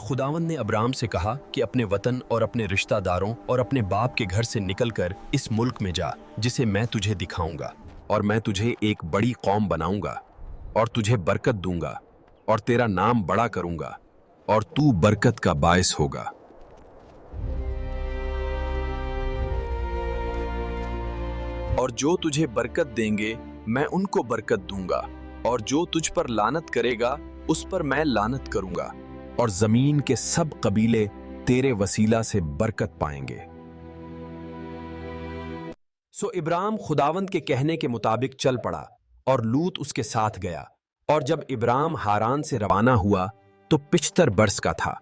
खुदावंद ने अब्राम से कहा कि अपने वतन और अपने रिश्तेदारों और अपने बाप के घर से निकलकर इस मुल्क में जा जिसे मैं तुझे दिखाऊंगा, और मैं तुझे एक बड़ी कौम बनाऊंगा और तुझे बरकत दूंगा और तेरा नाम बड़ा करूंगा और तू बरकत का बायस होगा। और जो तुझे बरकत देंगे मैं उनको बरकत दूंगा, और जो तुझ पर लानत करेगा उस पर मैं लानत करूंगा, और जमीन के सब कबीले तेरे वसीला से बरकत पाएंगे। सो इब्राम खुदावंद के कहने के मुताबिक चल पड़ा और लूत उसके साथ गया। और जब इब्राम हारान से रवाना हुआ तो 75 बरस का था।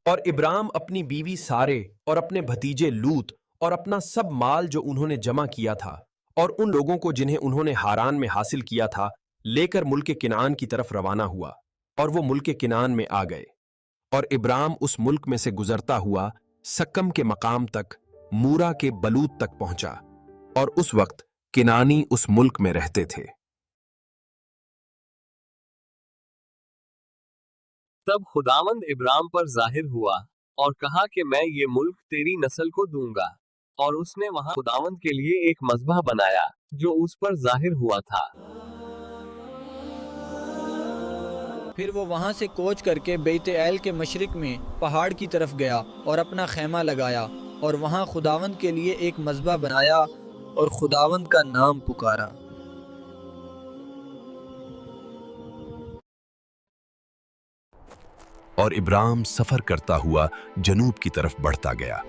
और इब्राम अपनी बीवी सारे और अपने भतीजे लूत और अपना सब माल जो उन्होंने जमा किया था और उन लोगों को जिन्हें उन्होंने हारान में हासिल किया था लेकर मुल्क किनान की तरफ रवाना हुआ, और वो मुल्क किनान में आ गए। और इब्राम उस मुल्क में से गुजरता हुआ सक्कम के मकाम तक मूरा के बलूत तक पहुंचा, और उस वक्त किनानी उस मुल्क में रहते थे। तब खुदावंद इब्राम पर जाहिर हुआ और कहा कि मैं ये मुल्क तेरी नस्ल को दूंगा, और उसने वहां खुदावंद के लिए एक मज़बह बनाया जो उस पर जाहिर हुआ था। फिर वो वहाँ से कोच करके बेत एल के मशरिक में पहाड़ की तरफ गया और अपना खैमा लगाया, और वहाँ खुदावंद के लिए एक मज़बह बनाया और खुदावंद का नाम पुकारा। और इब्राम सफर करता हुआ जनूब की तरफ बढ़ता गया।